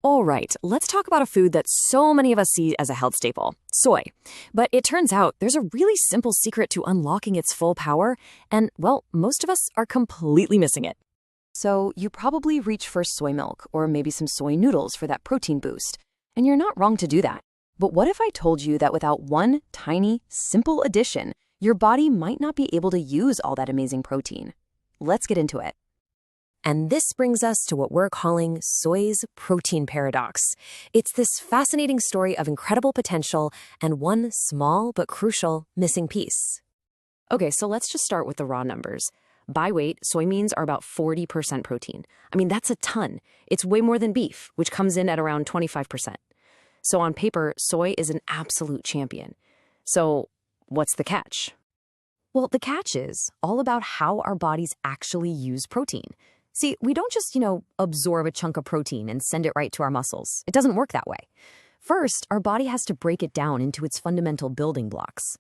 All right, let's talk about a food that so many of us see as a health staple, soy. But it turns out there's a really simple secret to unlocking its full power, and, well, most of us are completely missing it. So you probably reach for soy milk or maybe some soy noodles for that protein boost, and you're not wrong to do that. But what if I told you that without one tiny, simple addition, your body might not be able to use all that amazing protein? Let's get into it. And this brings us to what we're calling soy's protein paradox. It's this fascinating story of incredible potential and one small but crucial missing piece. Okay, so let's just start with the raw numbers. By weight, soy means are about 40% protein. I mean, that's a ton. It's way more than beef, which comes in at around 25%. So on paper, soy is an absolute champion. So what's the catch? Well, the catch is all about how our bodies actually use protein. See, we don't just, absorb a chunk of protein and send it right to our muscles. It doesn't work that way. First, our body has to break it down into its fundamental building blocks.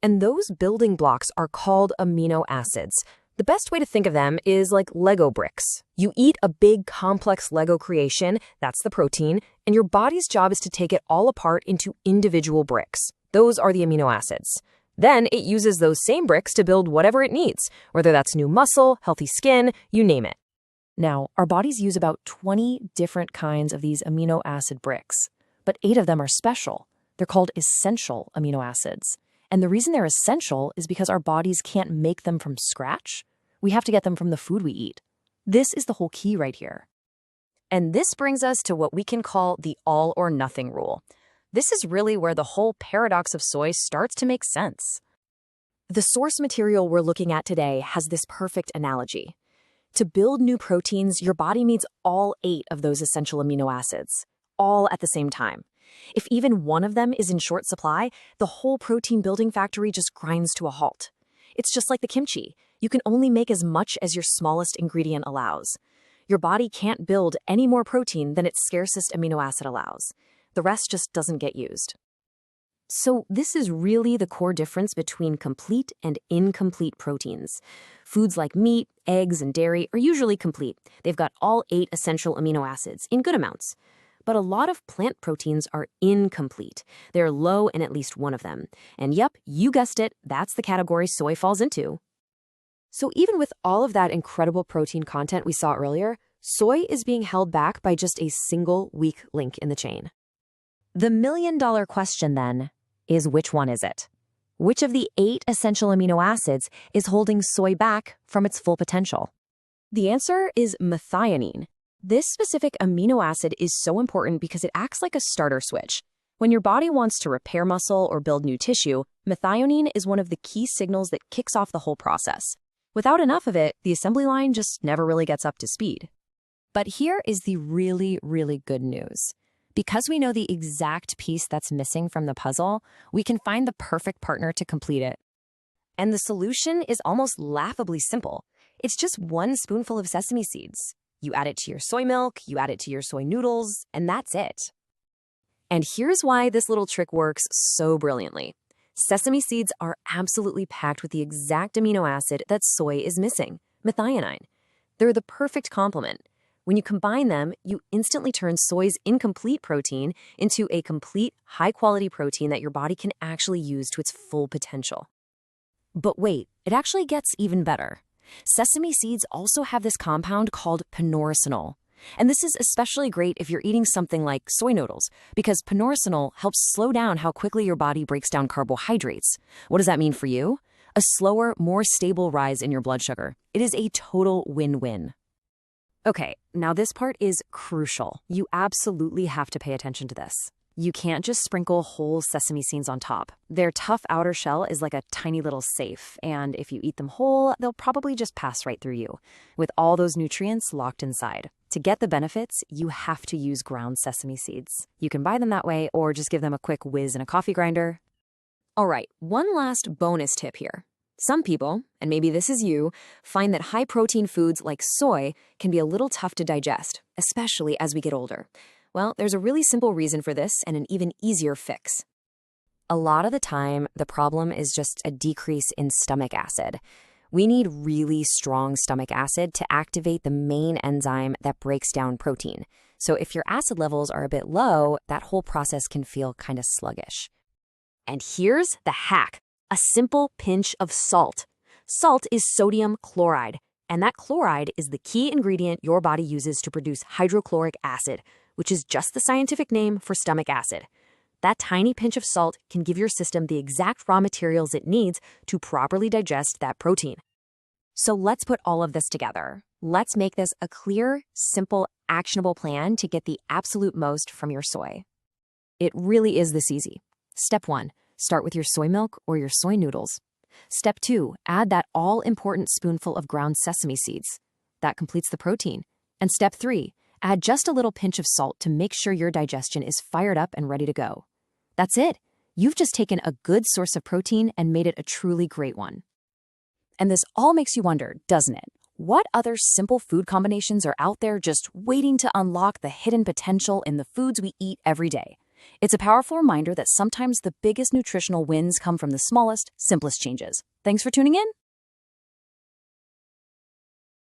And those building blocks are called amino acids. The best way to think of them is like Lego bricks. You eat a big, complex Lego creation, that's the protein, and your body's job is to take it all apart into individual bricks. Those are the amino acids. Then it uses those same bricks to build whatever it needs, whether that's new muscle, healthy skin, you name it. Now, our bodies use about 20 different kinds of these amino acid bricks, but 8 of them are special. They're called essential amino acids. And the reason they're essential is because our bodies can't make them from scratch. We have to get them from the food we eat. This is the whole key right here. And this brings us to what we can call the all or nothing rule. This is really where the whole paradox of soy starts to make sense. The source material we're looking at today has this perfect analogy. To build new proteins, your body needs all 8 of those essential amino acids, all at the same time. If even one of them is in short supply, the whole protein building factory just grinds to a halt. It's just like the kimchi. You can only make as much as your smallest ingredient allows. Your body can't build any more protein than its scarcest amino acid allows. The rest just doesn't get used. So this is really the core difference between complete and incomplete proteins. Foods like meat, eggs, and dairy are usually complete. They've got all 8 essential amino acids in good amounts. But a lot of plant proteins are incomplete. They're low in at least one of them. And yep, you guessed it, that's the category soy falls into. So even with all of that incredible protein content we saw earlier, soy is being held back by just a single weak link in the chain. The million-dollar question, then, is which one is it? Which of the 8 essential amino acids is holding soy back from its full potential? The answer is methionine. This specific amino acid is so important because it acts like a starter switch. When your body wants to repair muscle or build new tissue, methionine is one of the key signals that kicks off the whole process. Without enough of it, the assembly line just never really gets up to speed. But here is the really, really good news. Because we know the exact piece that's missing from the puzzle, we can find the perfect partner to complete it. And the solution is almost laughably simple. It's just 1 spoonful of sesame seeds. You add it to your soy milk, you add it to your soy noodles, and that's it. And here's why this little trick works so brilliantly. Sesame seeds are absolutely packed with the exact amino acid that soy is missing, methionine. They're the perfect complement. When you combine them, you instantly turn soy's incomplete protein into a complete, high-quality protein that your body can actually use to its full potential. But wait, it actually gets even better. Sesame seeds also have this compound called pinoresinol. And this is especially great if you're eating something like soy noodles, because pinoresinol helps slow down how quickly your body breaks down carbohydrates. What does that mean for you? A slower, more stable rise in your blood sugar. It is a total win-win. Okay, now this part is crucial. You absolutely have to pay attention to this. You can't just sprinkle whole sesame seeds on top. Their tough outer shell is like a tiny little safe, and if you eat them whole, they'll probably just pass right through you, with all those nutrients locked inside. To get the benefits, you have to use ground sesame seeds. You can buy them that way, or just give them a quick whiz in a coffee grinder. All right, one last bonus tip here. Some people, and maybe this is you, find that high-protein foods like soy can be a little tough to digest, especially as we get older. Well, there's a really simple reason for this and an even easier fix. A lot of the time, the problem is just a decrease in stomach acid. We need really strong stomach acid to activate the main enzyme that breaks down protein. So if your acid levels are a bit low, that whole process can feel kind of sluggish. And here's the hack: a simple pinch of salt. Salt is sodium chloride, and that chloride is the key ingredient your body uses to produce hydrochloric acid, which is just the scientific name for stomach acid. That tiny pinch of salt can give your system the exact raw materials it needs to properly digest that protein. So let's put all of this together. Let's make this a clear, simple, actionable plan to get the absolute most from your soy. It really is this easy. Step 1, start with your soy milk or your soy noodles. Step 2, add that all-important spoonful of ground sesame seeds. That completes the protein. And step 3, add just a little pinch of salt to make sure your digestion is fired up and ready to go. That's it. You've just taken a good source of protein and made it a truly great one. And this all makes you wonder, doesn't it? What other simple food combinations are out there just waiting to unlock the hidden potential in the foods we eat every day? It's a powerful reminder that sometimes the biggest nutritional wins come from the smallest, simplest changes. Thanks for tuning in.